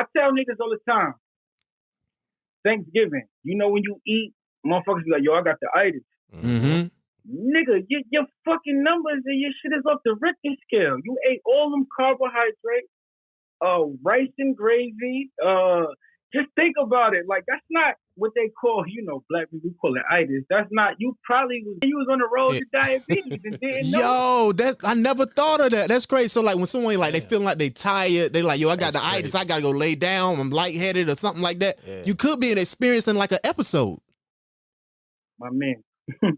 I tell niggas all the time, Thanksgiving, you know when you eat, motherfuckers be like, yo, I got the itis. Mm-hmm. Nigga, your fucking numbers and your shit is off the Richter scale. You ate all them carbohydrates, rice and gravy. Just think about it. Like, that's not what they call, black people call it itis. That's not, you was on the road to diabetes and didn't know. Yo, I never thought of that. That's crazy. So like when someone like they feeling like they tired, they like, yo, I got the itis, I gotta go lay down, I'm lightheaded or something like that. Yeah. You could be experiencing like an episode. My man. You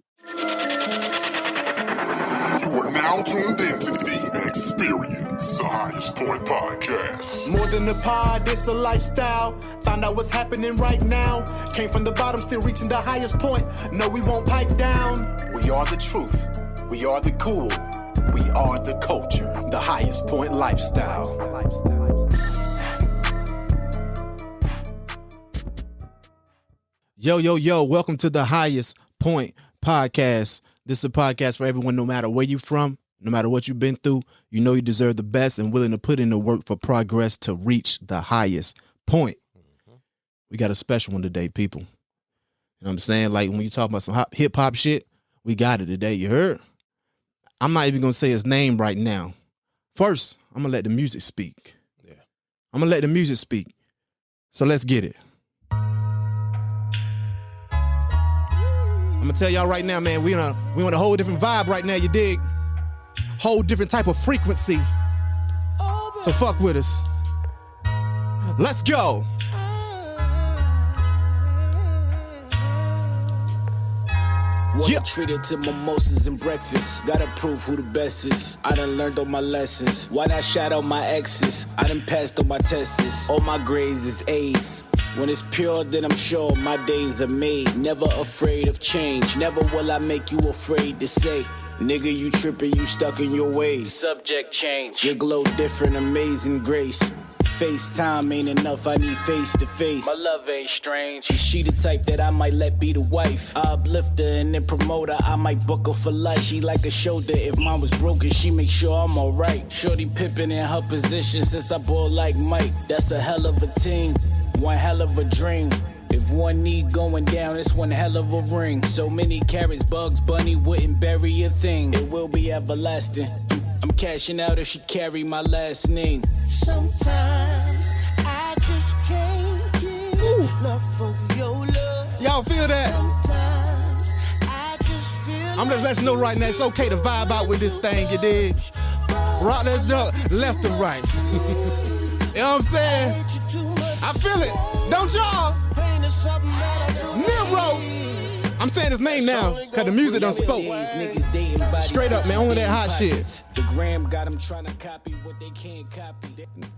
are now tuned into the Experience, the Highest Point Podcast. More than a pod, it's a lifestyle. Find out what's happening right now. Came from the bottom, still reaching the highest point. No, we won't pipe down. We are the truth. We are the cool. We are the culture. The Highest Point Lifestyle. Yo, welcome to the Highest Point Podcast. This is a podcast for everyone, no matter where you're from, no matter what you've been through. You know you deserve the best and willing to put in the work for progress to reach the highest point. Mm-hmm. We got a special one today, people. You know what I'm saying? Like when you talk about some hip-hop shit, we got it today, you heard? I'm not even going to say his name right now. First, I'm going to let the music speak. Yeah. I'm going to let the music speak. So let's get it. I'm gonna tell y'all right now, man, we on a whole different vibe right now, you dig? Whole different type of frequency. So fuck with us. Let's go. Wasn't treated to mimosas and breakfast. Gotta prove who the best is. I done learned all my lessons. Why not shout out my exes? I done passed all my tests. All my grades is A's. When it's pure, then I'm sure my days are made. Never afraid of change. Never will I make you afraid to say, nigga, you tripping, you stuck in your ways. Subject change. Your glow different, amazing grace. FaceTime ain't enough, I need face to face. My love ain't strange. She the type that I might let be the wife. I uplift her and then promote her, I might book her for life. She like a shoulder, if mine was broken, she make sure I'm alright. Shorty pippin' in her position since I ball like Mike. That's a hell of a team, one hell of a dream. If one knee going down, it's one hell of a ring. So many carrots, Bugs Bunny wouldn't bury a thing. It will be everlasting. I'm cashing out if she carry my last name. Sometimes I just can't get enough of your love. Y'all feel that? Sometimes I just feel I'm just letting you know right now, it's okay to vibe out with this thing, you dig? Rock that jump, left to right. You know what I'm saying? I feel it, don't y'all? Niro! I'm saying his name now, cause the music done spoke. Straight up, man, only that hot shit.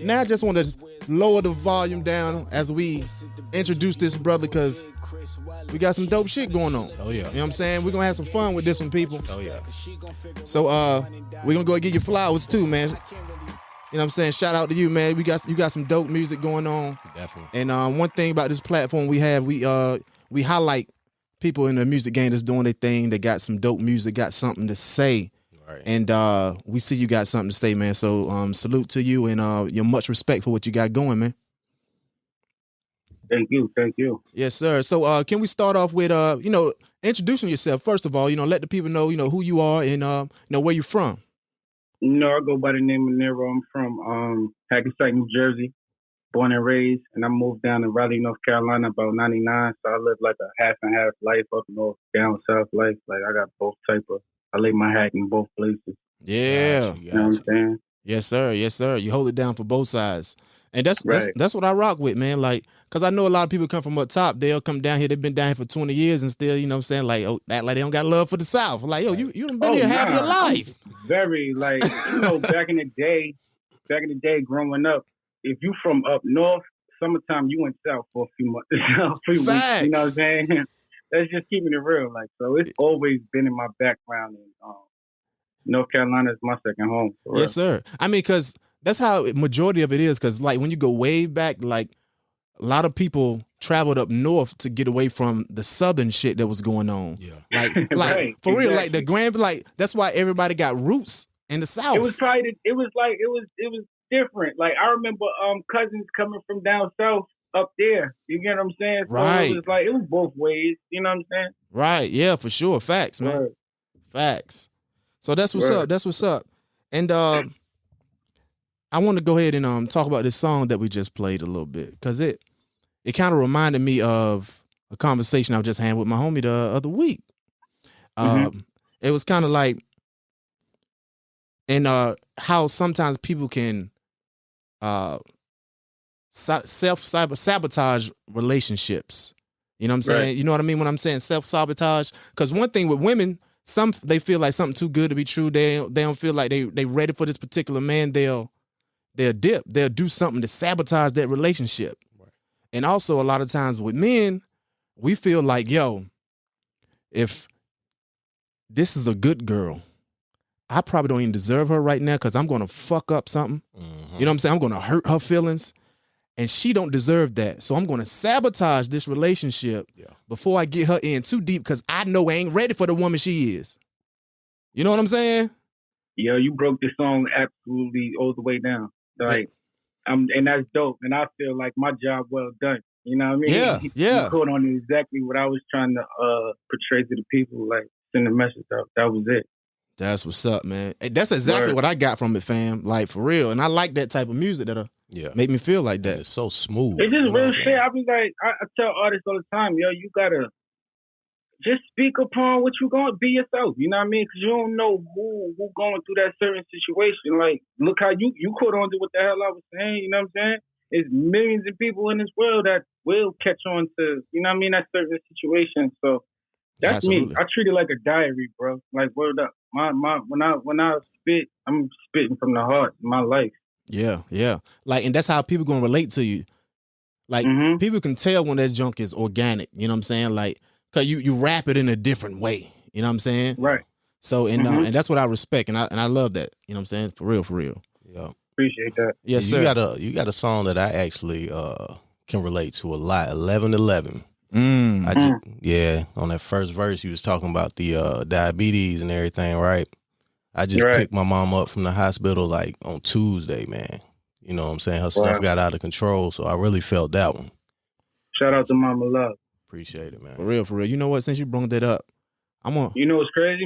Now I just want to lower the volume down as we introduce this brother, cause we got some dope shit going on. Oh yeah. You know what I'm saying? We're gonna have some fun with this one, people. Oh yeah. So we're gonna go get your flowers too, man. You know what I'm saying? Shout out to you, man. You got some dope music going on. Definitely. And one thing about this platform we have, we highlight people in the music game that's doing their thing. They got some dope music, got something to say. Right. And we see you got something to say, man. So salute to you and your much respect for what you got going, man. Thank you. Yes, sir. So can we start off with introducing yourself first of all? Let the people know who you are and where you're from. I go by the name of Niro. I'm from Hackensack, New Jersey, born and raised, and I moved down to Raleigh, North Carolina about 99. So I live like a half and half life, up north, down south life. Like I got both type of. I lay my hat in both places. Yeah, you know what I'm saying? Yes, sir. You hold it down for both sides. And that's right. that's what I rock with, man. Like, cause I know a lot of people come from up top. They'll come down here. They've been down here for 20 years and still, you know what I'm saying? Like, act like they don't got love for the South. Like, yo, you done been here half your life. Very, like, back in the day, growing up, if you from up north, summertime, you went south for a few months, weeks. You know what I'm saying? That's just keeping it real. Like, so it's always been in my background. And North Carolina is my second home. Yes, sir. I mean, cause that's how majority of it is. Cause like when you go way back, like a lot of people traveled up north to get away from the southern shit that was going on. Yeah. Like right, for real, exactly. like the grand, like that's why everybody got roots in the South. It was probably, it was different. Like I remember cousins coming from down south up there. You get what I'm saying? So Right. it was like it was both ways. You know what I'm saying? Right. Yeah, for sure. Facts, man. Right. Facts. So that's what's Right. up. That's what's up. And I want to go ahead and talk about this song that we just played a little bit, because it kind of reminded me of a conversation I just had with my homie the other week. It was kind of like, and how sometimes people can self-sabotage relationships. You know what I'm saying? Right. You know what I mean when I'm saying self-sabotage? Because one thing with women, they feel like something too good to be true. They don't feel like they ready for this particular man. They'll dip. They'll do something to sabotage that relationship. Right. And also a lot of times with men, we feel like, yo, if this is a good girl, I probably don't even deserve her right now because I'm going to fuck up something. Mm-hmm. You know what I'm saying? I'm going to hurt her feelings. And she don't deserve that. So I'm going to sabotage this relationship before I get her in too deep because I know I ain't ready for the woman she is. You know what I'm saying? Yo, you broke the song absolutely all the way down. Like, and that's dope. And I feel like my job well done. You know what I mean? Yeah. You caught on exactly what I was trying to portray to the people, like send a message out. That was it. That's what's up, man. That's exactly what I got from it, fam. Like, for real. And I like that type of music that'll make me feel like that. It's so smooth. It's just real shit. I be like, I tell artists all the time, yo, you gotta just speak upon what you going to be yourself. You know what I mean? Because you don't know who going through that certain situation. Like, look how you caught on to what the hell I was saying. You know what I'm saying? There's millions of people in this world that will catch on to, you know what I mean, that certain situation. So that's Absolutely. Me. I treat it like a diary, bro. Like, word up. When I spit, I'm spitting from the heart. My life. Yeah. Like, and that's how people gonna relate to you. Like, people can tell when that junk is organic. You know what I'm saying? Like, cause you rap it in a different way. You know what I'm saying? Right. So and that's what I respect, and I love that. You know what I'm saying? For real. Yeah. Appreciate that. Yes, sir. You got a song that I actually can relate to a lot. 1111. On that first verse, you was talking about the diabetes and everything, right? I just picked my mom up from the hospital like on Tuesday, man. You know what I'm saying? Her stuff got out of control, so I really felt that one. Shout out to Mama Love. Appreciate it, man. For real. You know what? Since you brought that up, I'm on. You know what's crazy?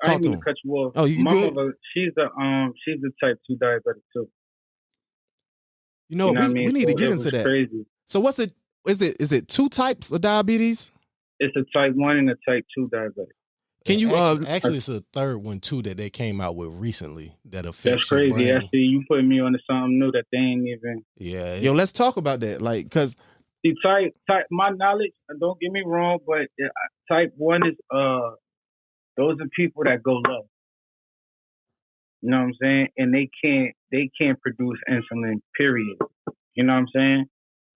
I didn't mean to cut you off. Oh, you Mama good? Love, she's the type 2 diabetic too. You know we need to get into that. Crazy. So what's it? Is it two types of diabetes? It's a type 1 and a type 2 diabetic. Can you actually it's a third one too that they came out with recently that affects That's crazy. your brain. Actually, you putting me onto something new that they ain't even. Yeah. Yo, let's talk about that. Like, cause see, type my knowledge. Don't get me wrong, but type 1 is those are people that go low. You know what I'm saying? And they can't produce insulin. Period. You know what I'm saying?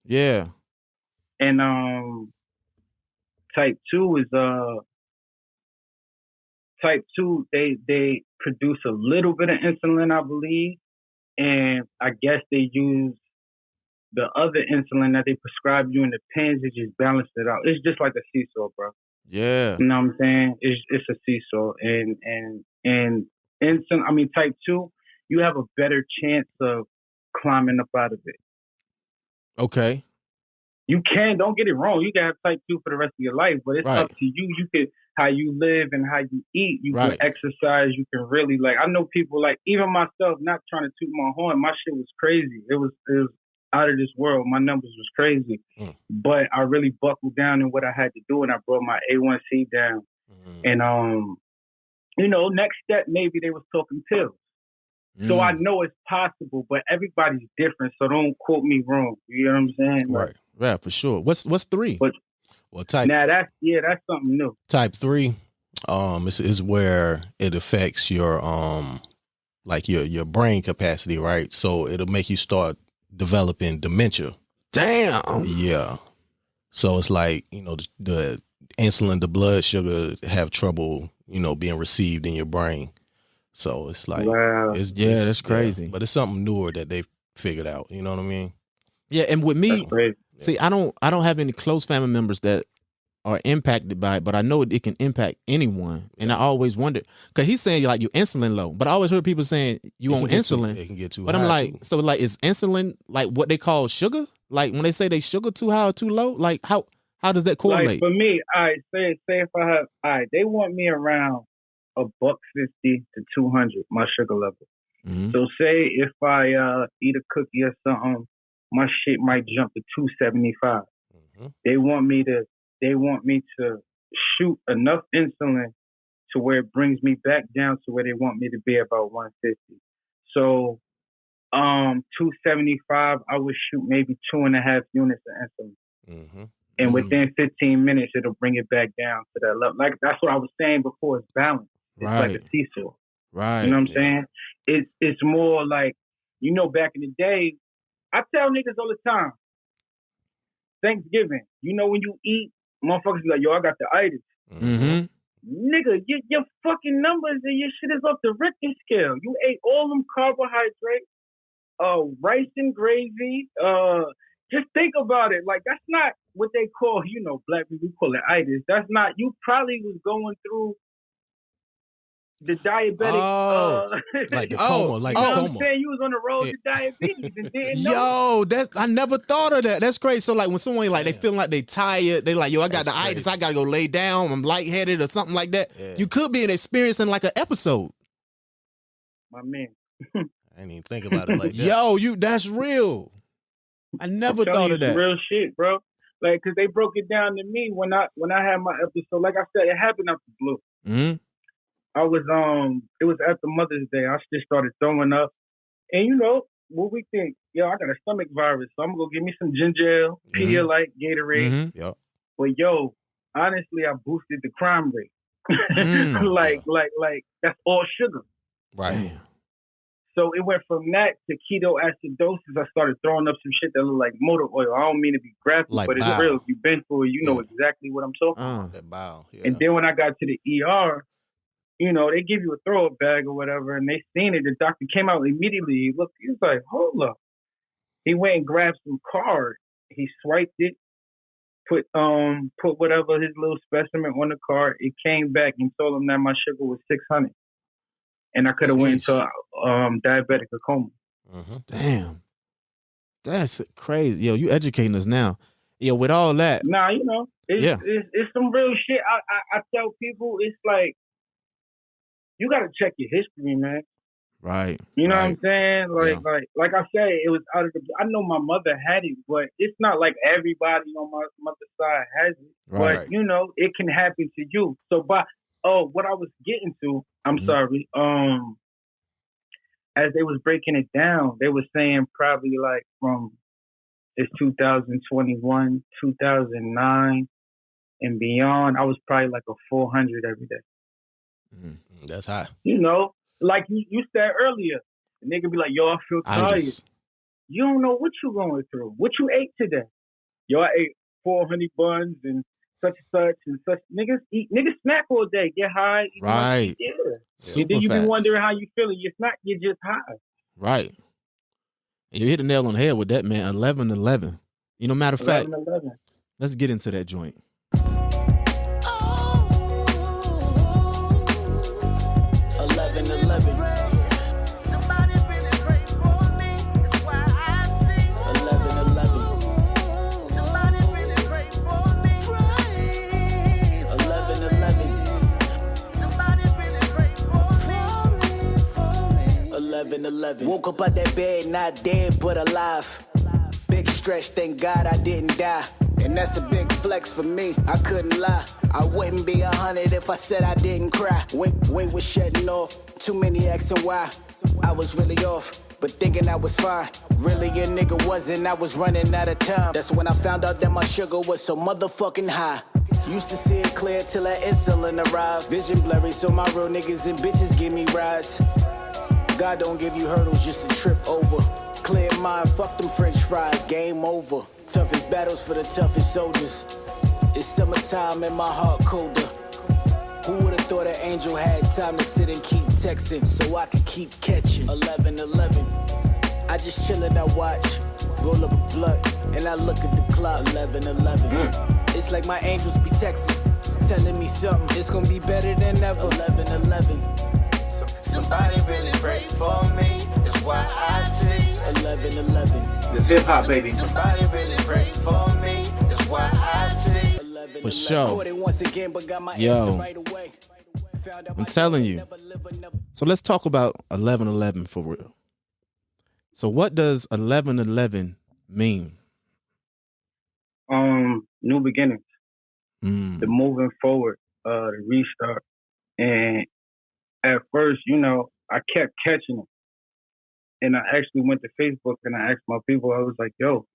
Yeah. And type 2 is type 2, they produce a little bit of insulin, I believe, and I guess they use the other insulin that they prescribe you in the pens to just balance it out. It's just like a seesaw, bro. Yeah. You know what I'm saying? It's a seesaw, and insulin. I mean, type 2, you have a better chance of climbing up out of it. Okay. You can, don't get it wrong. You can have type 2 for the rest of your life, but it's up to you. You can, how you live and how you eat. You can exercise. You can really, like, I know people, like, even myself, not trying to toot my horn, my shit was crazy. It was out of this world. My numbers was crazy. But I really buckled down in what I had to do, and I brought my A1C down. And, you know, next step, maybe they was talking pills. So I know it's possible, but everybody's different, so don't quote me wrong. You know what I'm saying? Right. Yeah, for sure. What's 3? Well, type. Now that's something new. Type 3, is where it affects your like your brain capacity, right? So it'll make you start developing dementia. Damn. Yeah. So it's like, you know, the insulin, the blood sugar have trouble, you know, being received in your brain. So it's like, that's crazy. But it's something newer that they've figured out. You know what I mean? Yeah, and with me, see, I don't have any close family members that are impacted by it, but I know it can impact anyone. And I always wondered, because he's saying like you're insulin low, but I always heard people saying you on insulin. It can get too but high. I'm like, too. so like, is insulin like what they call sugar? Like when they say they sugar too high or too low, like how does that correlate? Like for me, say if I have, they want me around $150 to 200, my sugar level. Mm-hmm. So say if I eat a cookie or something, my shit might jump to 275. Mm-hmm. They want me to shoot enough insulin to where it brings me back down to where they want me to be, about 150. So 275, I would shoot maybe 2.5 units of insulin. Mm-hmm. And within 15 minutes, it'll bring it back down to that level. Like that's what I was saying before. It's balanced. It's like a seesaw. Right. You know what I'm saying? It's more like, back in the day, I tell niggas all the time, Thanksgiving, when you eat, motherfuckers be like, yo, I got the itis. Mm-hmm. Nigga, your fucking numbers and your shit is off the Richter scale. You ate all them carbohydrates, rice and gravy. Just think about it. Like, that's not what they call, black people call it itis. That's not, you probably was going through the diabetic. Like the coma. Like the what coma. I'm saying? You was on the road to diabetes and didn't know. Yo, I never thought of that. That's crazy. So like when someone like they feeling like they tired, they like, yo, I got the itis, I gotta go lay down, I'm lightheaded or something like that. Yeah. You could be experiencing like an episode. My man. I didn't even think about it like that. Yo, that's real. I never thought of that. Real shit, bro. Like, cause they broke it down to me when I had my episode. Like I said, it happened out the blue. Mm-hmm. I was it was after Mother's Day. I just started throwing up, and what we think? Yo, I got a stomach virus, so I'm gonna go get me some ginger ale, Pedialyte, Gatorade. Mm-hmm. Yep. But yo, honestly, I boosted the crime rate. like that's all sugar. Right. Damn. So it went from that to ketoacidosis. I started throwing up some shit that looked like motor oil. I don't mean to be graphic, like but it's bile. real. If you've been through it, you know exactly what I'm talking about. That bile. Yeah. And then when I got to the ER, they give you a throw-up bag or whatever, and they seen it. The doctor came out immediately. He looked, he was like, hold up. He went and grabbed some card. He swiped it, put whatever his little specimen on the card. It came back and told him that my sugar was 600. And I could have went into diabetic coma. Mm-hmm. Damn. That's crazy. Yo, you educating us now. Yo, with all that. Nah, it's some real shit. I tell people, it's like, you got to check your history, man. Right. You know what I'm saying? Like I said, it was out of the, I know my mother had it, but it's not like everybody on my mother's side has it. Right. But, it can happen to you. So, what I was getting to, I'm sorry, as they was breaking it down, they were saying probably like from it's 2021, 2009, and beyond, I was probably like a 400 every day. Mm-hmm. That's high. Like you said earlier, the nigga be like, yo, I feel tired. You don't know what you going through. What you ate today? Yo, I ate 400 buns and such and such. Niggas snack all day, get high. Right. And then you be wondering how you feeling. You're just high. Right. And you hit the nail on the head with that, man. 11-11. Matter of fact, 11. Let's get into that joint. 11. Woke up out that bed, not dead but alive. Big stretch, thank God I didn't die. And that's a big flex for me, I couldn't lie. I wouldn't be 100 if I said I didn't cry. Weight was shedding off, too many X and Y. I was really off, but thinking I was fine. Really a nigga wasn't, I was running out of time. That's when I found out that my sugar was so motherfucking high. Used to see it clear till that insulin arrived. Vision blurry, so my real niggas and bitches give me rides. God don't give you hurdles just to trip over. Clear mind, fuck them french fries, game over. Toughest battles for the toughest soldiers. It's summertime and my heart colder. Who would've thought an angel had time to sit and keep texting so I could keep catching? 11-11. I just chillin', I watch, roll up a blunt, and and I look at the clock, 11:11. It's like my angels be texting, telling me something. It's gonna be better than ever. 11:11. Somebody really pray for me. It's why I see 11:11. This hip hop, baby. Somebody really pray for me. It's why I see 11:11. For sure. Caught it once again, but got my Yo. answer right away. Found out I'm my telling joy you. never live another- So let's talk about 11:11 for real. So what does 11:11 mean? New beginnings, Mm. the moving forward, the restart. And at first, I kept catching it. And I actually went to Facebook and I asked my people, I was like, yo,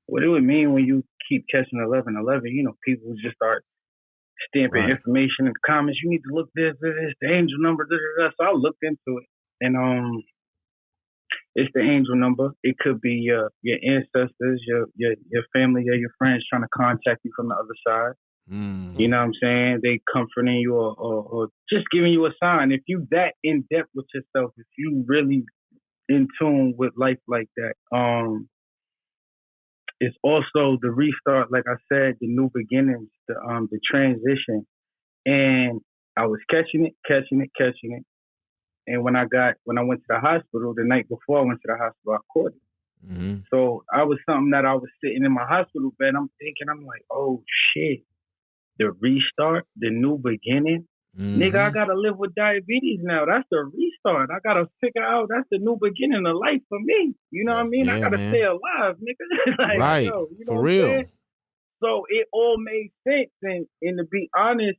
what do it mean when you keep catching 11:11? People just start stamping Right. information in the comments. You need to look this, the angel number, this. So I looked into it. And it's the angel number. It could be your ancestors, your family, or your friends trying to contact you from the other side. Mm. You know what I'm saying? They comforting you or just giving you a sign. If you that in depth with yourself, if you really in tune with life like that, it's also the restart, like I said, the new beginnings, the transition. And I was catching it. And when I went to the hospital, the night before I went to the hospital, I caught it. Mm-hmm. So I was something that I was sitting in my hospital bed. I'm thinking, I'm like, oh shit, the restart, the new beginning. Mm-hmm. Nigga, I gotta live with diabetes now. That's the restart. I gotta figure out that's the new beginning of life for me. You know what I mean? Yeah, I gotta man. stay alive, nigga. Like, Right. yo, you know For what I'm real. saying? So it all made sense. And to be honest,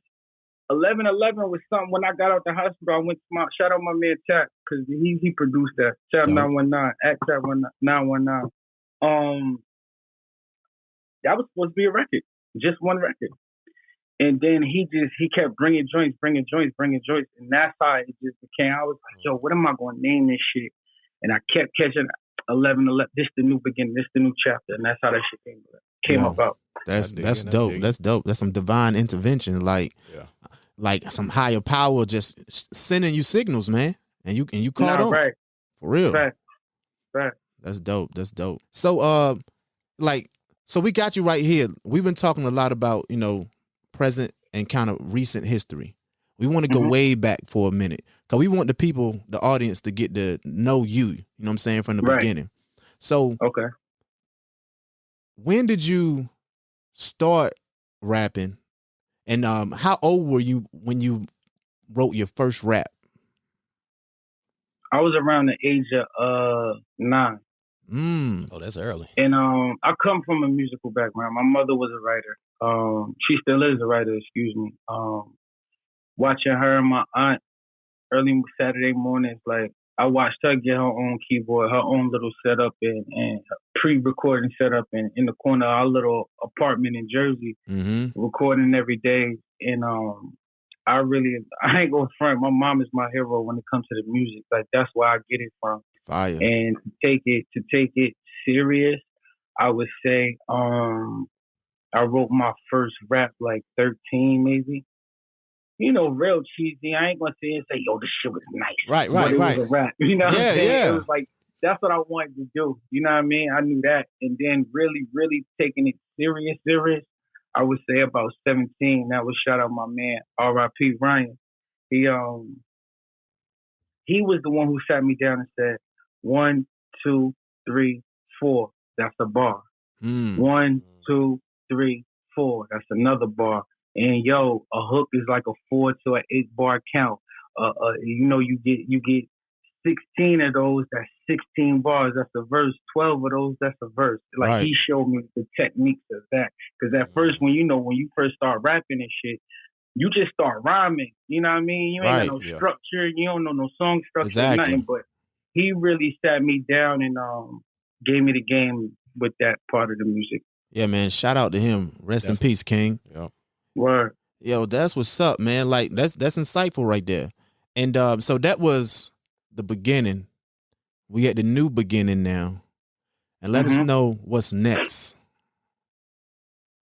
11:11 was something when I got out the hospital. I went to shout out my man Tap, because he produced that. Tap Dope. 919 at Tap 919. That was supposed to be a record, just one record. And then he kept bringing joints, and that's how it just became. I was like, yo, what am I going to name this shit? And I kept catching 11:11. This the new beginning. This the new chapter, and that's how that shit came Yo. about. That's I dig it. dope. That's dope. That's some divine intervention, like some higher power just sending you signals, man. And you caught on. Right. For real. Right. That's dope. So so we got you right here. We've been talking a lot about, present and kind of recent history. We want to go way back for a minute, because we want the audience to get to know you know what I'm saying, from the beginning. So okay, when did you start rapping, and how old were you when you wrote your first rap? I was around the age of 9. Oh, that's early. And I come from a musical background. My mother was a writer. She still is a writer, excuse me. Watching her and my aunt early Saturday mornings, like I watched her get her own keyboard, her own little setup and pre-recording setup in the corner of our little apartment in Jersey, recording every day. And I ain't gonna front. My mom is my hero when it comes to the music. Like that's where I get it from. Fire. And to take it serious, I would say I wrote my first rap like 13 maybe. Real cheesy. I ain't gonna sit and say, yo, this shit was nice. Right. But it was a rap. You know what I'm saying? Yeah. It was like, that's what I wanted to do. You know what I mean? I knew that. And then really, really taking it serious, I would say about 17. That was shout out my man, R.I.P. Ryan. He was the one who sat me down and said, 1, 2, 3, 4. That's a bar. 1, 2, 3, 4. That's another bar. And yo, a hook is like a 4 to an 8 bar count. You get 16 of those. That's 16 bars. That's a verse. 12 of those. That's a verse. Like right. He showed me the techniques of that. Because at first, when you first start rapping and shit, you just start rhyming. You know what I mean? You ain't got no structure. You don't know no song structure, nothing. But he really sat me down and gave me the game with that part of the music. Yeah, man. Shout out to him. Rest in peace, King. Yep. Word. Yo, that's what's up, man. Like that's insightful right there. And so that was the beginning. We at the new beginning now. And let us know what's next.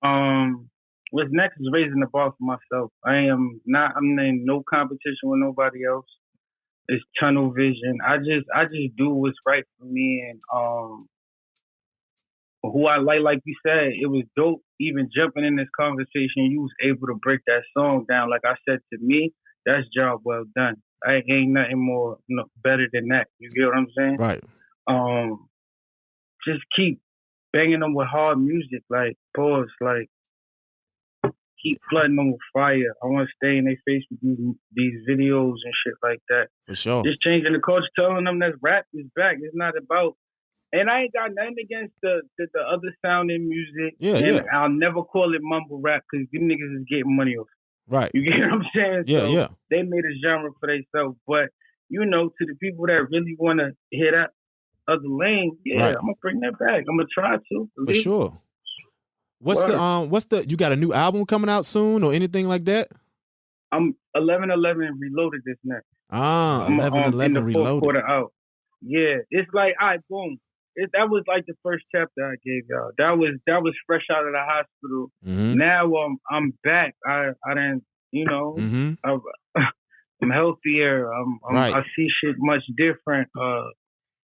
What's next is raising the bar for myself. I'm in no competition with nobody else. It's tunnel vision. I just do what's right for me, and who I like you said, it was dope. Even jumping in this conversation, you was able to break that song down. Like I said, to me, that's job well done. I ain't nothing more better than that. You get what I'm saying? Right. Just keep banging them with hard music, like pause, like keep flooding them with fire. I want to stay in their face with these videos and shit like that. For sure. Just changing the culture, telling them that rap is back. It's not about. And I ain't got nothing against the other sounding music. Yeah. I'll never call it mumble rap because them niggas is getting money off. Right. You get what I'm saying? Yeah, so they made a genre for themselves. But, to the people that really want to hear that other lane, right. I'm going to bring that back. I'm going to try to. For sure. What's you got a new album coming out soon or anything like that? I'm 11/11 Reloaded this next. 11/11 Reloaded. Quarter out. Yeah. It's like, all right, boom. That was like the first chapter I gave y'all. That was fresh out of the hospital. Mm-hmm. Now I'm back. I didn't, mm-hmm. I'm healthier. right. I see shit much different.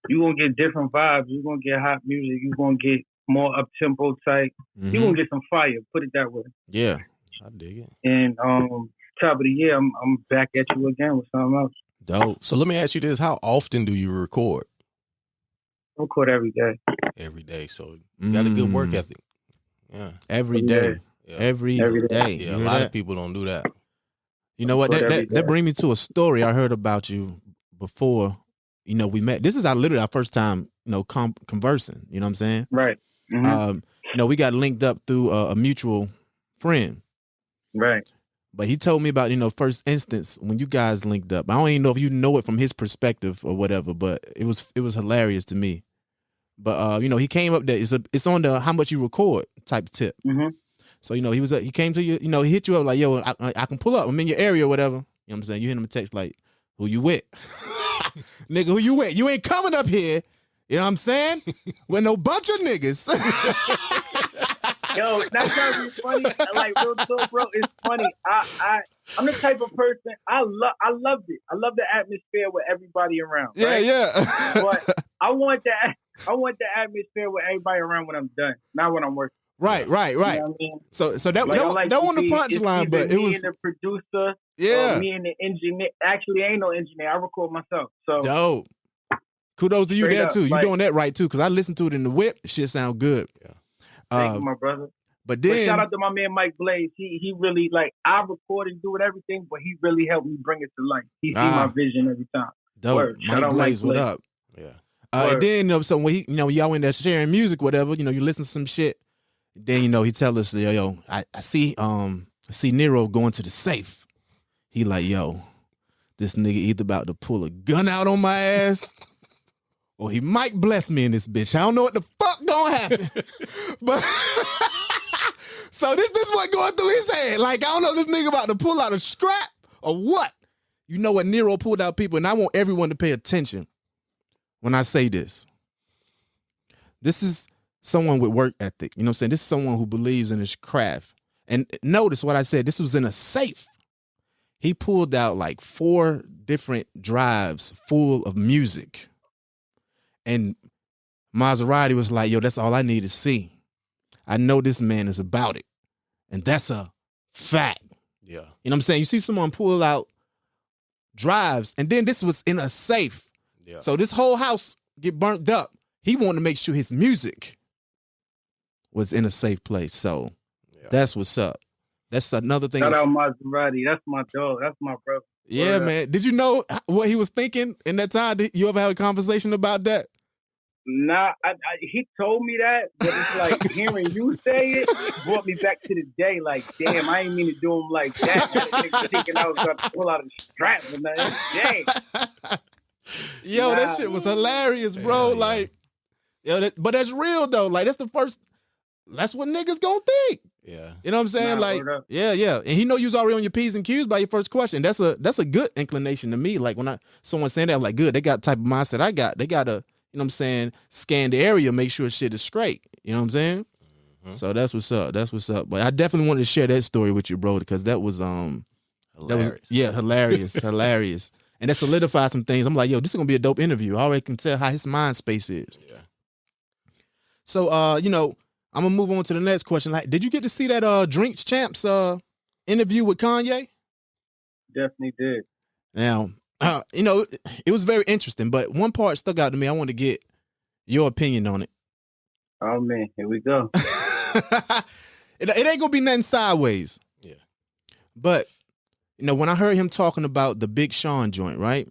You gonna get different vibes. You gonna get hot music. You gonna get more up tempo type. Mm-hmm. You gonna get some fire. Put it that way. Yeah, I dig it. And top of the year, I'm back at you again with something else. Dope. So let me ask you this: how often do you record? I record every day. Every day. So you got a good work ethic. Yeah. Every day. Yeah. Every day. Yeah, a lot of people don't do that. You know what? That brings me to a story I heard about you before. We met. This is literally our first time, conversing. You know what I'm saying? Right. Mm-hmm. We got linked up through a mutual friend. Right. But he told me about, first instance when you guys linked up. I don't even know if you know it from his perspective or whatever, but it was hilarious to me. But he came up there. It's on the how much you record type tip. Mm-hmm. So he came to you. He hit you up like, yo, I can pull up. I'm in your area or whatever. You know what I'm saying? You hit him a text like, who you with? Nigga, who you with? You ain't coming up here. You know what I'm saying? With no bunch of niggas. Yo, that sounds be funny. Like real talk, bro. It's funny. I'm the type of person I loved it. I love the atmosphere with everybody around. Right? Yeah. But I want the atmosphere with everybody around when I'm done, not when I'm working. Right. You know what I mean? So that wasn't the punchline, but it was me and the producer. Yeah. Me and the engineer. Actually, ain't no engineer. I record myself. So dope. Kudos to you there too. You like, doing that right too, because I listened to it in the whip. Shit sound good. Yeah. Thank you, my brother. But shout out to my man Mike Blaze. He really I record and do everything, but he really helped me bring it to life. He see my vision every time. Dope. Word. Mike Blaze, what up? Yeah. And then so when y'all in there sharing music, whatever, you listen to some shit. Then he tell us, yo, I see Niro going to the safe. He like, yo, this nigga either about to pull a gun out on my ass, or he might bless me in this bitch. I don't know what the fuck gonna happen. But so this what going through his head. Like, I don't know if this nigga about to pull out a scrap or what. You know what Niro pulled out, people, and I want everyone to pay attention when I say this. This is someone with work ethic. You know what I'm saying? This is someone who believes in his craft. And notice what I said. This was in a safe. He pulled out like 4 different drives full of music. And Maserati was like, yo, that's all I need to see. I know this man is about it. And that's a fact. Yeah. You know what I'm saying? You see someone pull out drives, and then this was in a safe. Yeah. So this whole house get burnt up. He wanted to make sure his music was in a safe place. So that's what's up. That's another thing. Shout out Maserati. That's my dog. That's my brother. Yeah, man. Did you know what he was thinking in that time? Did you ever have a conversation about that? Nah, he told me that, but it's like hearing you say it brought me back to the day. Like, damn, I ain't mean to do him like that. Thinking I was going to pull out a strap and nothing. Dang. Yo, that shit was hilarious, bro. Yeah. Like, but that's real though. Like, that's what niggas gonna think. Yeah. You know what I'm saying? Like, yeah. And he know you was already on your P's and Q's by your first question. That's a good inclination to me. Like, when someone saying that, I'm like, good, they got the type of mindset I got. They gotta, you know what I'm saying, scan the area, make sure shit is straight. You know what I'm saying? Mm-hmm. So that's what's up. That's what's up. But I definitely wanted to share that story with you, bro, because that was hilarious. Hilarious. And that solidified some things. I'm like, yo, this is gonna be a dope interview. I already can tell how his mind space is. Yeah. So, you know, I'm gonna move on to the next question. Like, did you get to see that Drinks Champs interview with Kanye? Definitely did. Now, you know, it was very interesting, but one part stuck out to me. I want to get your opinion on it. Oh man, here we go. It ain't gonna be nothing sideways. Yeah. But you know, when I heard him talking about the Big Sean joint, right?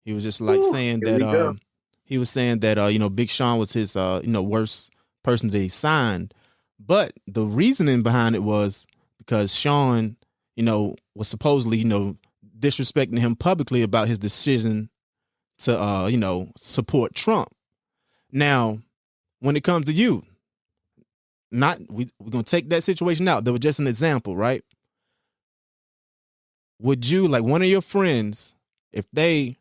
He was just like saying that he was saying that you know, Big Sean was his you know, worst person that he signed. But the reasoning behind it was because Sean, you know, was supposedly, you know, disrespecting him publicly about his decision to you know, support Trump. Now, when it comes to you, we're gonna take that situation out. That was just an example, right? Would you, like, one of your friends, if they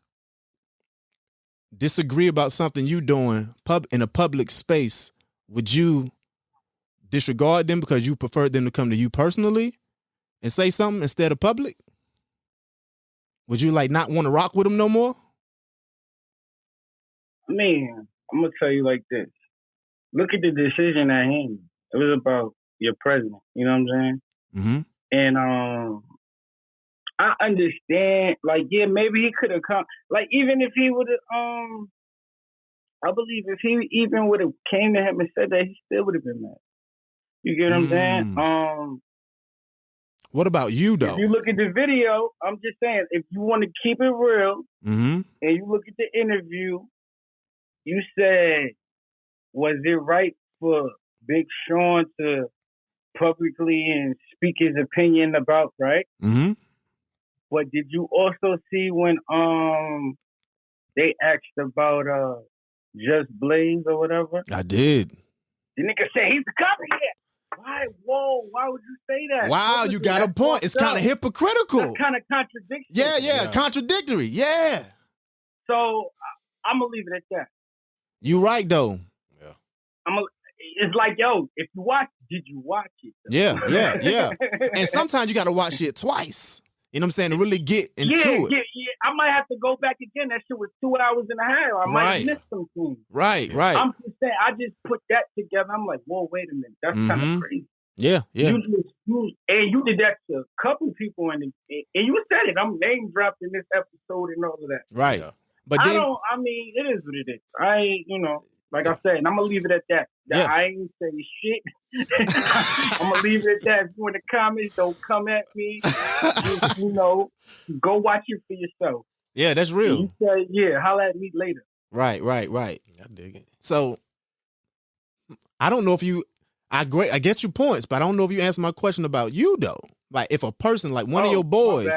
disagree about something you doing in a public space, would you disregard them because you preferred them to come to you personally and say something instead of public? Would you, like, not want to rock with them no more? Man, I'm gonna tell you like this. Look at the decision at hand. It was about your president. You know what I'm saying? Mm-hmm. And I understand. Like, yeah, maybe he could have come. Like, even if he would have, I believe if he even would have came to him and said that, he still would have been mad. You get what I'm saying? What about you, though? If you look at the video, I'm just saying, if you want to keep it real, Mm-hmm. and you look at the interview, you said, was it right for Big Sean to publicly and speak his opinion about, right? Mm-hmm. But did you also see when they asked about Just Blaze or whatever? I did. The nigga said he's a copycat. Why? Whoa! Why would you say that? Wow, you got a point. It's kind of hypocritical. That's kind of contradictory. Yeah, contradictory. Yeah. So I'm gonna leave it at that. You right though. Yeah. It's like, yo, if you watch, did you watch it? Yeah. And sometimes you got to watch it twice. You know what I'm saying? To really get into it. Yeah. I might have to go back again. That shit was 2 hours and a half. I might have missed some things. Right. I'm just saying, I just put that together. I'm like, whoa, wait a minute. That's kind of crazy. Yeah. And you did that to a couple people, and you said it. I'm name dropped in this episode and all of that. Right. Yeah. But then, I mean, it is what it is. I ain't, you know, like I said, and I'm going to leave it at that. Yeah. I ain't say shit. I'm going to leave it at that. If you in the comments, don't come at me. Just, you know, go watch it for yourself. yeah, that's real. You say, yeah, holla at me later. Right. I dig it. So I don't know if I get your points, but I don't know if you answer my question about you though. Like, if a person, like one of your boys,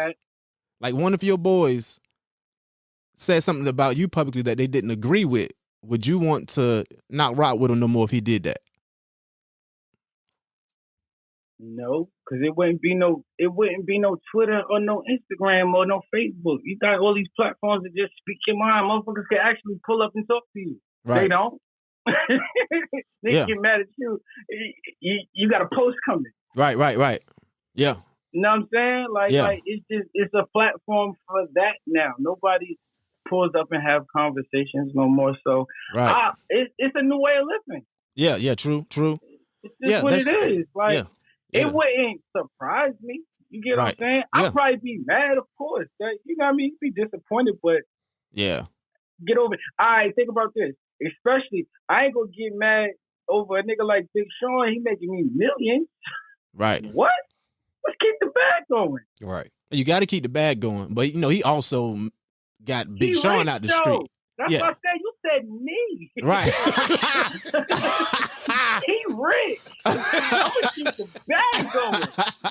like one of your boys said something about you publicly that they didn't agree with, would you want to not rock with him no more if he did that? No, because it wouldn't be no Twitter or no Instagram or no Facebook. You got all these platforms that just speak your mind. Motherfuckers can actually pull up and talk to you. Right. They don't. They get mad at you. You got a post coming. Right. Yeah. You know what I'm saying? Like it's a platform for that now. Nobody pulls up and have conversations no more. So it's a new way of living. Yeah, true. It's just what it is. Like it wouldn't surprise me. You get what I'm saying? I'd probably be mad, of course. You know what I mean? You'd be disappointed, but get over it. All right, think about this. Especially, I ain't gonna get mad over a nigga like Big Sean. He making me millions. Right. What? Let's keep the bag going. Right. You got to keep the bag going, but you know he also got Big Sean out the street. That's what I said. You said me. Right. He rich. I'm gonna keep the bag going.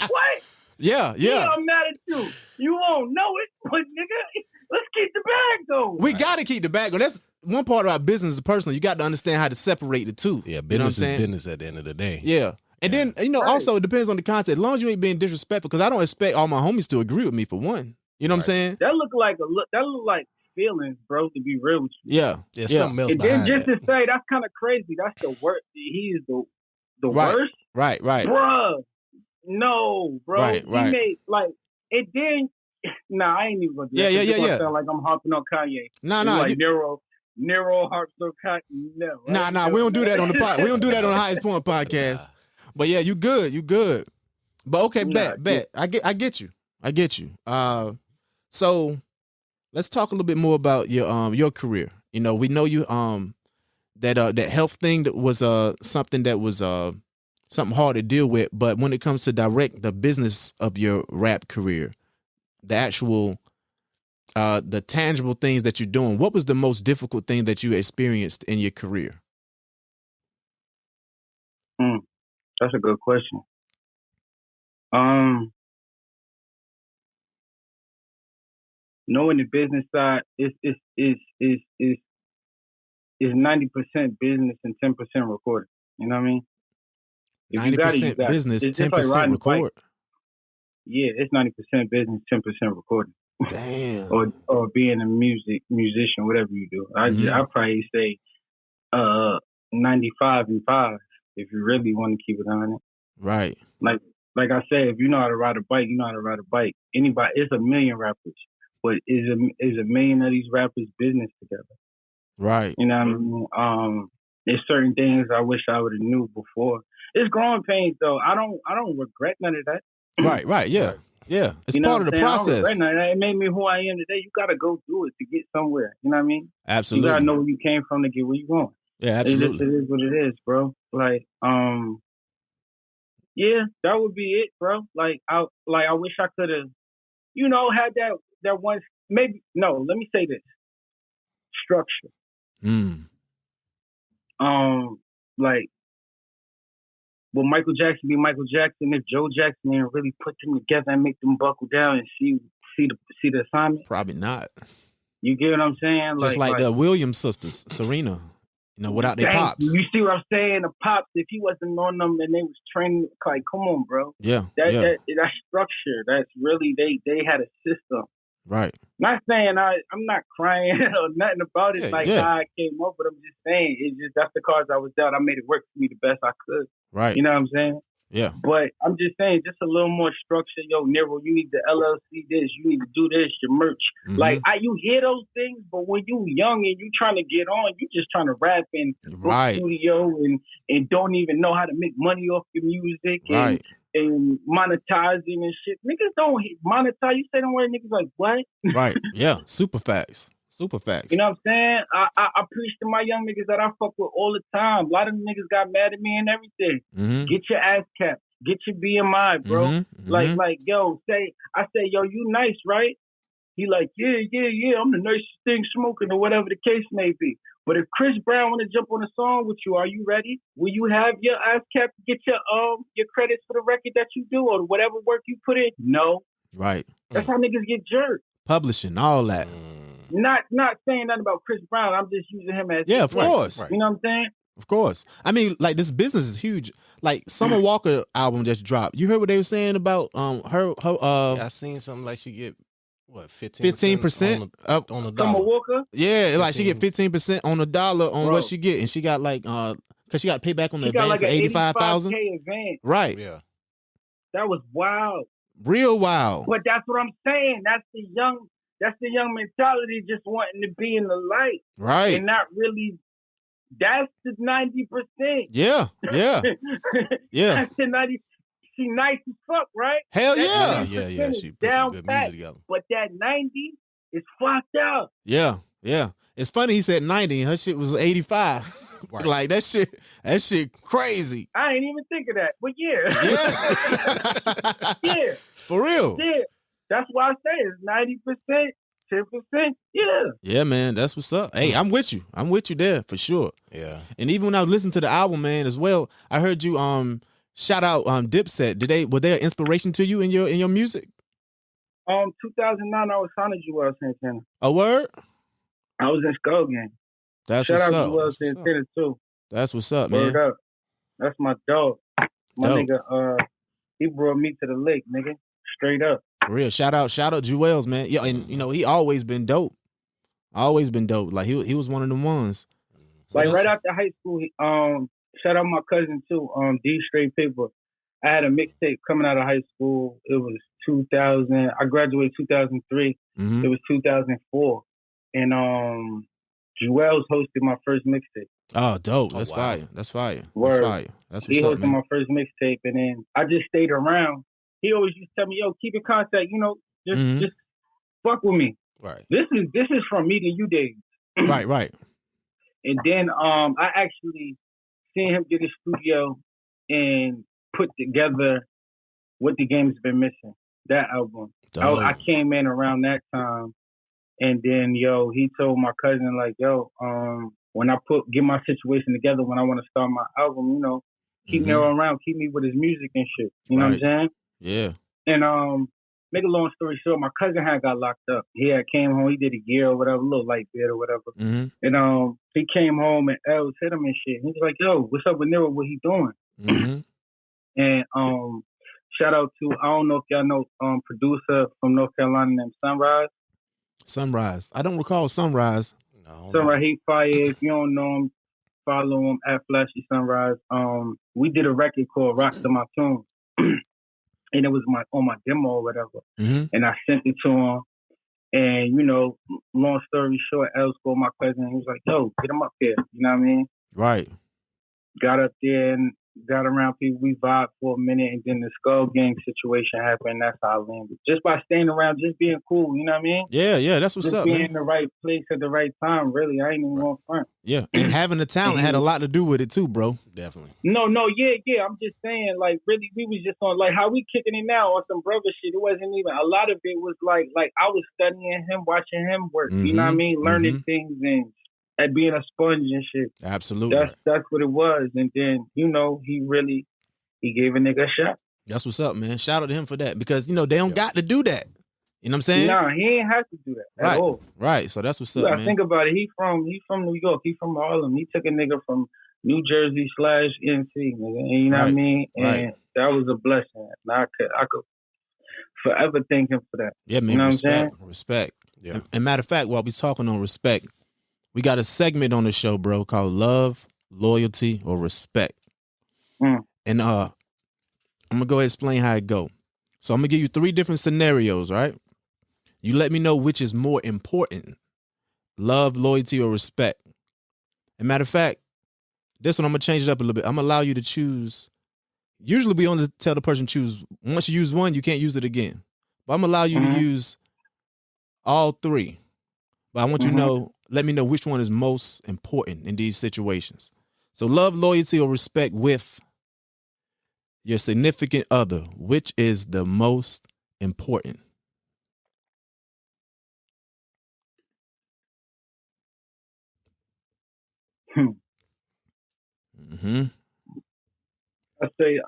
What? Yeah. I'm mad at you. You won't know it, but nigga, let's keep the bag going. We got to keep the bag going. That's one part about business is personal. You got to understand how to separate the two. Yeah, business is business at the end of the day. Yeah. And then, you know, also it depends on the content. As long as you ain't being disrespectful, because I don't expect all my homies to agree with me for one. You know what I'm saying? That look like feelings, bro, to be real with you. Yeah. Something else. And then just to say, that's kind of crazy. That's the worst. He is the worst. Right. Bruh. No, bro. Right. He made, and then, I ain't even gonna do that. Yeah. Sound like I'm harping on Kanye. No. Like Niro. Niro, Heart So Cocky. No. Nah, we don't do that on the pod. We don't do that on the Highest Point podcast. But yeah, you good. But okay, bet. I get you. So let's talk a little bit more about your career. You know, we know you that health thing that was something that was something hard to deal with, but when it comes to direct the business of your rap career, the actual the tangible things that you're doing, what was the most difficult thing that you experienced in your career? That's a good question. Knowing the business side is 90% business and 10% recording. You know what I mean? 90% business, 10% record. Yeah, it's 90% business, 10% recording. Damn. or being a musician, whatever you do. I probably say 95 and 5 if you really want to keep it on it. Right. Like I said, if you know how to ride a bike, you know how to ride a bike. Anybody, it's a million rappers, but is a million of these rappers business together? Right. You know what I mean? There's certain things I wish I would have knew before. It's growing pains though. I don't regret none of that. Right. Yeah. Yeah. It's part of the process. It made me who I am today. You got to go through it to get somewhere. You know what I mean? Absolutely. You got to know where you came from to get where you're going. Yeah, absolutely. It is what it is, bro. Like, yeah, that would be it, bro. Like I wish I could have, had that one. Maybe no. Let me say this: structure. Like, will Michael Jackson be Michael Jackson if Joe Jackson didn't really put them together and make them buckle down and see the assignment? Probably not. You get what I'm saying? Just like the Williams sisters, Serena. Without their pops. You see what I'm saying? The pops, if he wasn't on them and they was training, like, come on, bro. Yeah. That structure. That's really they had a system. Right. Not saying I'm not crying or nothing about it how I came up, but I'm just saying it's just that's the cards I was dealt. I made it work for me the best I could. Right. You know what I'm saying? Yeah. But I'm just saying, just a little more structure. Yo, Niro, you need the LLC this, you need to do this, your merch. Mm-hmm. You hear those things, but when you young and you trying to get on, you just trying to rap and go to studio and don't even know how to make money off your music and monetizing and shit. Niggas don't monetize. You say don't worry, niggas like, what? Right. Yeah. Super facts. Super facts. You know what I'm saying? I preach to my young niggas that I fuck with all the time. A lot of them niggas got mad at me and everything. Mm-hmm. Get your ass capped. Get your BMI, bro. Mm-hmm. Like, yo, I say, yo, you nice, right? He like, yeah, I'm the nicest thing smoking or whatever the case may be. But if Chris Brown want to jump on a song with you, are you ready? Will you have your ass capped to get your credits for the record that you do or whatever work you put in? No. Right. That's how niggas get jerked. Publishing, all that. Not saying nothing about Chris Brown. I'm just using him as of course. Right. You know what I'm saying? Of course. I mean, like, this business is huge. Like, Summer Walker album just dropped. You heard what they were saying about her I seen something like she get what 15% on the dollar. Summer Walker? Yeah, like she get 15% on the dollar on what she get, and she got like because she got to pay back on the advance like of 85,000. Right. Yeah. That was wild. Real wild. But that's what I'm saying. That's the young mentality, just wanting to be in the light. Right. And not really. That's the 90%. Yeah. Yeah. That's the 90%. She nice as fuck, right? Hell yeah. Yeah. She put some good music together. But that 90 is fucked up. Yeah. It's funny he said 90 and her shit was 85. Right. Like that shit crazy. I ain't even think of that. But yeah. Yeah. For real. Yeah. That's why I say it's 90%. 10%, yeah. Yeah, man, that's what's up. Hey, I'm with you. I'm with you there for sure. Yeah. And even when I was listening to the album, man, as well, I heard you shout out Dipset. Were they an inspiration to you in your music? 2009, I was signed to Juelz Santana. A word? I was in Skull Gang. That's Shout what's out up. Juelz Santana too. That's what's up, man. Word up. That's my dog. My nigga, he brought me to the lake, nigga. Straight up. For real. Shout out Juelz, man. Yeah, and he always been dope. Like he was one of them ones. So like right after high school, shout out my cousin too, D Straight Paper. I had a mixtape coming out of high school. It was 2000. I graduated 2003. Mm-hmm. It was 2004. And Juelz hosted my first mixtape. Oh, dope. Oh, That's wow. fire. That's fire. Word. That's fire. That's He what's up, hosted man. my first mixtape, and then I just stayed around. He always used to tell me, "Yo, keep in contact. You know, just fuck with me." Right. This is from me to you days. Right. And then I actually seen him get a studio and put together What the Game's Been Missing. That album. I came in around that time, and then he told my cousin like, when I get my situation together, when I want to start my album, keep me around, keep me with his music and shit. You know what I'm saying? Yeah. And make a long story short, my cousin had got locked up. He had came home. He did a year or whatever, a little light bit or whatever. Mm-hmm. And he came home and Els hit him and shit. He was like, "Yo, what's up with Niro? What he doing?" Mm-hmm. And shout out to, I don't know if y'all know producer from North Carolina named Sunrise. I don't recall Sunrise. No. Sunrise, he fire. If you don't know him, follow him at Flashy Sunrise. We did a record called Rocks to My Tune. And it was on my demo or whatever. Mm-hmm. And I sent it to him. And, long story short, Els called my cousin. He was like, "Yo, get him up there." You know what I mean? Right. Got up there and got around people. We vibed for a minute. And then the Skull Gang situation happened. That's how I landed. Just by staying around, just being cool. You know what I mean? Yeah. That's what's just up, being man. in the right place at the right time, really. I ain't even going front. Yeah. And having the talent had a lot to do with it too, bro. Definitely. No, yeah. I'm just saying, like, really, we was just on, like, how we kicking it now on some brother shit. It wasn't even, a lot of it was like I was studying him, watching him work. You know what I mean? Learning things and being a sponge and shit. Absolutely. That's what it was. And then, he gave a nigga a shot. That's what's up, man. Shout out to him for that because, they don't got to do that. You know what I'm saying? Nah, he ain't have to do that at all. Right. So that's what's up, man. Think about it. He from New York. He from Harlem. He took a nigga from New Jersey / NC, nigga. And you know what I mean? And that was a blessing. And I could forever thank him for that. Yeah, man. You know Respect. What I'm Respect. Yeah. And matter of fact, while we talking on respect, we got a segment on the show, bro, called Love, Loyalty, or Respect. And I'm gonna go ahead and explain how it go. So I'm gonna give you 3 different scenarios, right? You let me know which is more important: love, loyalty, or respect. And matter of fact, this one I'm gonna change it up a little bit. I'm gonna allow you to choose. Usually we only tell the person choose. Once you use one, you can't use it again. But I'm gonna allow you to use all 3. But I want you to know, let me know which one is most important in these situations. So love, loyalty, or respect with your significant other. Which is the most important? I say,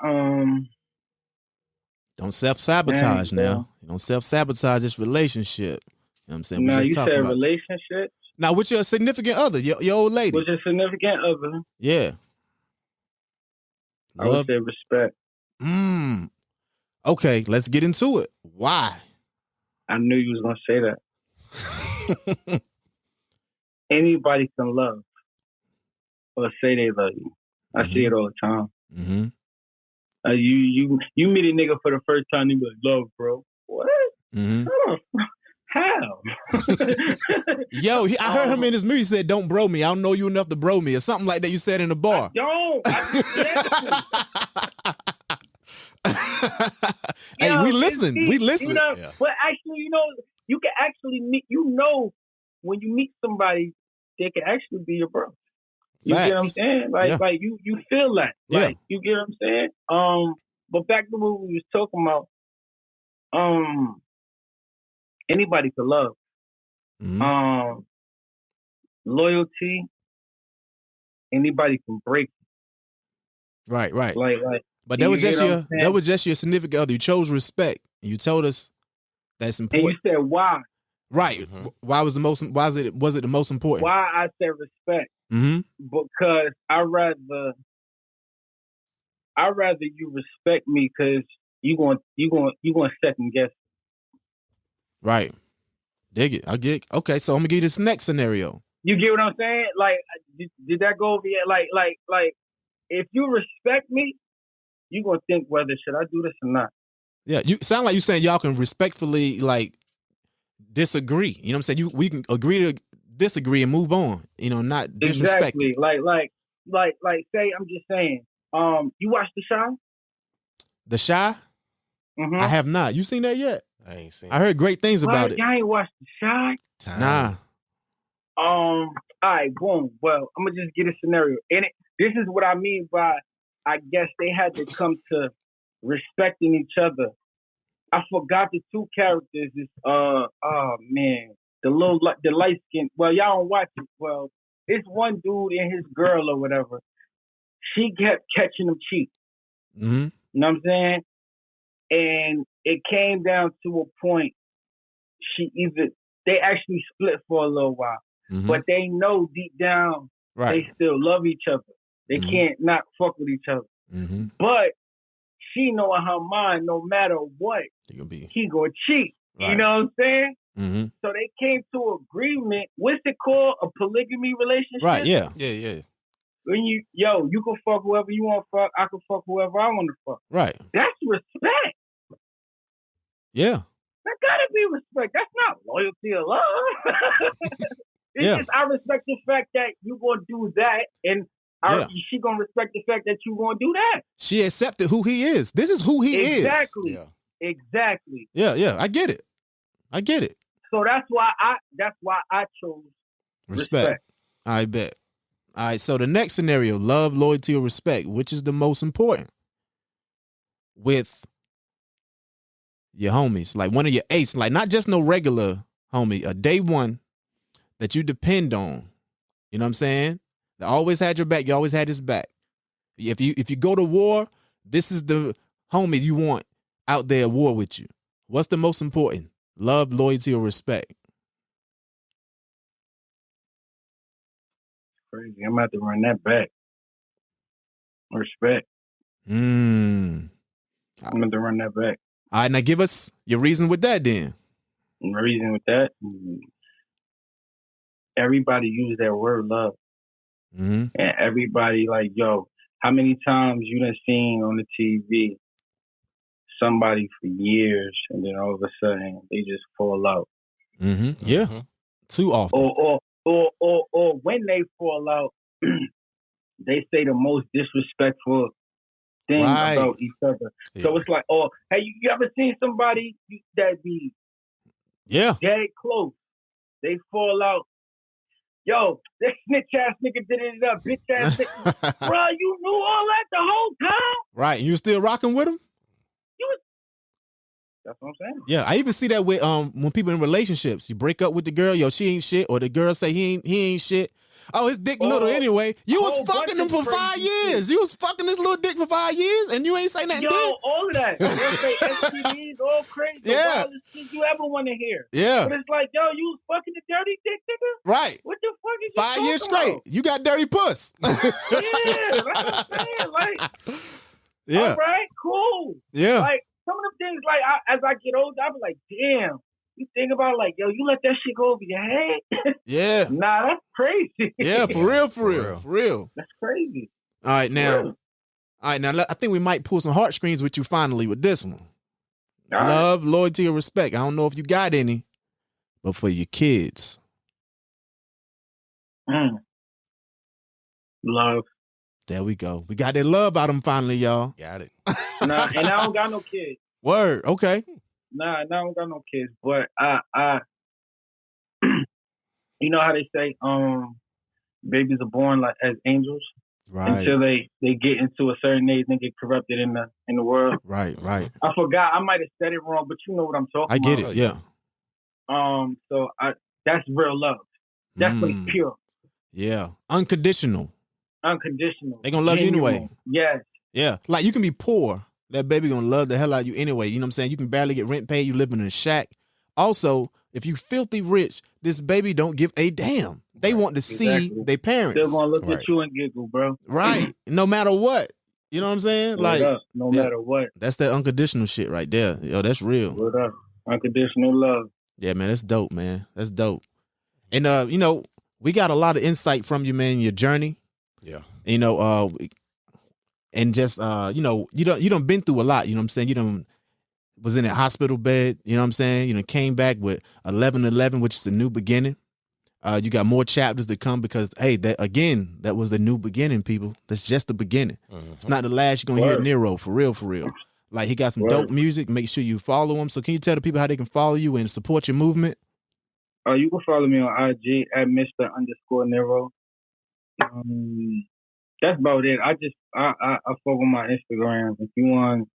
don't self-sabotage now. You don't self-sabotage this relationship. You know what I'm saying? Now, you said relationship? Now, with your significant other, your old lady. With your significant other? Yeah. I would say respect. Okay, let's get into it. Why? I knew you was going to say that. Anybody can love or say they love you. I see it all the time. Mm-hmm. You meet a nigga for the first time, you be like, "Love, bro." What? Mm-hmm. How? Yo, I heard him in his movie. He said, "Don't bro me. I don't know you enough to bro me," or something like that. You said in the bar. Hey, we listen. We listen. But actually, you can actually meet. When you meet somebody, they can actually be your bro. You get what I'm saying? Like you feel that. Like you get what I'm saying? But back to what we was talking about. Anybody can love. Mm-hmm. Loyalty. Anybody can break. Right. Like. But that was just your significant other. You chose respect. You told us that's important. And you said why? Right. Mm-hmm. Why was it the most important? Why I said respect? Mm-hmm. Because I rather you respect me because you going second guess. Right. Dig it. I get it. Okay, so I'm gonna give you this next scenario. You get what I'm saying? Like, did that go over yet? Like, if you respect me, you gonna think whether should I do this or not. Yeah, you sound like you saying y'all can respectfully like disagree. You know what I'm saying? We can agree to disagree and move on. You know, not disrespect. Exactly. Like. Say, I'm just saying. You watch The Shy? The Shy? Mm-hmm. I have not. You seen that yet? I ain't seen. I heard great things about it. Y'all ain't watched The Shy? Nah. All right, boom. Well, I'm gonna just get a scenario. And this is what I mean by, I guess they had to come to respecting each other. I forgot the two characters. It's the light skin. Well, y'all don't watch it. Well, it's one dude and his girl or whatever. She kept catching him cheap. Mm-hmm. You know what I'm saying? And it came down to a point. They actually split for a little while, but they know deep down they still love each other. They can't not fuck with each other. Mm-hmm. But she know in her mind, no matter what, he gonna cheat. Right. You know what I'm saying? Mm-hmm. So they came to agreement. What's it called? A polygamy relationship? Right, yeah. When you can fuck whoever you want to fuck. I can fuck whoever I want to fuck. Right. That's respect. Yeah. That gotta be respect. That's not loyalty or love. It's just I respect the fact that you gonna do that, and she gonna respect the fact that you gonna do that. She accepted who he is. This is who he is. Exactly. Exactly. Yeah. I get it. So that's why I chose respect. I bet. All right. So the next scenario: love, loyalty, or respect. Which is the most important? With your homies, like one of your aces, like not just no regular homie, a day one that you depend on. You know what I'm saying? They always had your back. You always had his back. If you go to war, this is the homie you want out there at war with you. What's the most important? Love, loyalty, or respect? Crazy. I'm about to run that back. Respect. I'm about to run that back. All right, now give us your reason with that then. The reason with that, everybody uses that word love. Mm-hmm. And everybody like, yo, how many times you done seen on the TV somebody for years and then all of a sudden they just fall out? Mm-hmm. Yeah. Mm-hmm. Too often. Or when they fall out, they say the most disrespectful thing about each other. Yeah. So it's like, hey, you ever seen somebody that be dead close? They fall out. Yo, this snitch ass nigga did it up, bitch ass nigga. Bro, you knew all that the whole time? Right. You still rocking with him? That's what I'm saying. Yeah, I even see that with when people in relationships. You break up with the girl, yo, she ain't shit, or the girl say he ain't shit. Oh, his dick little anyway. You was fucking him for 5 years. You was fucking this little dick for 5 years, and you ain't say nothing. All of that. They'll say STDs, all crazy. The wildest shit you ever want to hear. Yeah. But it's like, yo, you was fucking the dirty dick, nigga? Right. What the fuck is you 5 years straight. About? You got dirty puss. Yeah, that's what I'm saying. Like, all right, cool. Yeah. Like, some of them things, like, as I get older, I be like, damn. You think about like, yo, you let that shit go over your head? Yeah. Nah, that's crazy. Yeah, for real. That's crazy. All right, now, I think we might pull some heartstrings with you finally with this one. Love, loyalty, or respect. I don't know if you got any, but for your kids. Love. There we go. We got that love out of them finally, y'all. Got it. Nah, and I don't got no kids. Word. Okay. Nah, I don't got no kids, but I you know how they say, babies are born like as angels, right? Until they get into a certain age and get corrupted in the world, right. I forgot. I might have said it wrong, but you know what I'm talking about. I get it. Yeah. So that's real love. That's like pure. Yeah. Unconditional. They gonna love you anyway. Yes. Yeah. Like you can be poor. That baby gonna love the hell out of you anyway. You know what I'm saying? You can barely get rent paid. You living in a shack. Also, if you filthy rich, this baby don't give a damn. They want to see their parents. They're gonna look at you and giggle, bro. Right. No matter what. You know what I'm saying? No matter what. That's that unconditional shit right there. Yo, that's real. What up? Unconditional love. Yeah, man, that's dope, man. That's dope. And we got a lot of insight from you, man, your journey. Yeah. And just you done been through a lot, you know what I'm saying? You done was in a hospital bed, you know what I'm saying? You done came back with 11-11, which is a new beginning. You got more chapters to come because, hey, that was the new beginning, people. That's just the beginning. It's not the last you're going to hear Niro, for real. Like, he got some dope music. Make sure you follow him. So can you tell the people how they can follow you and support your movement? You can follow me on IG at Mr_Niro. That's about it. I fuck with my Instagram. If you want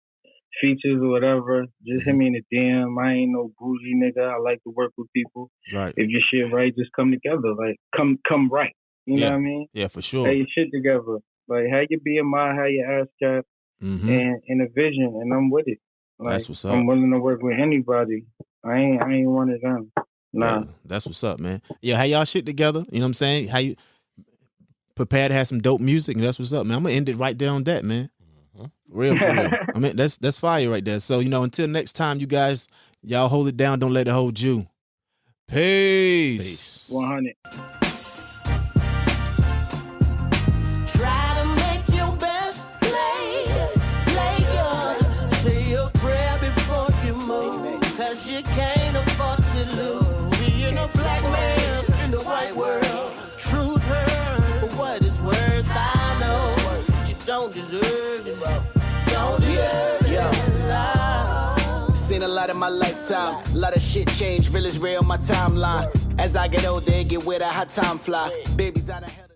features or whatever, just hit me in the DM. I ain't no bougie nigga. I like to work with people. Right. If your shit right, just come together. Like, come right. You know what I mean? Yeah, for sure. Have your shit together. Like, have your BMI, have your ass cap, and a vision, and I'm with it. Like, that's what's up. I'm willing to work with anybody. I ain't one of them. Nah. Yeah, that's what's up, man. Yeah, how y'all shit together. You know what I'm saying? How you prepared to have some dope music, and that's what's up, man. I'm gonna end it right there on that, man. For real. I mean, that's fire right there. So, until next time, you guys, y'all hold it down. Don't let it hold you. Peace. 100. Try to make your best play good. Say a prayer before you move, 'cause you can't afford to lose. Being a black man in the white world, truth hurt for what it's worth. I know you don't deserve it. Don't deserve it. Seen a lot in my lifetime. A lot of shit change, real is real on my timeline. As I get older, it get weirder, how time fly. Babies out of hell.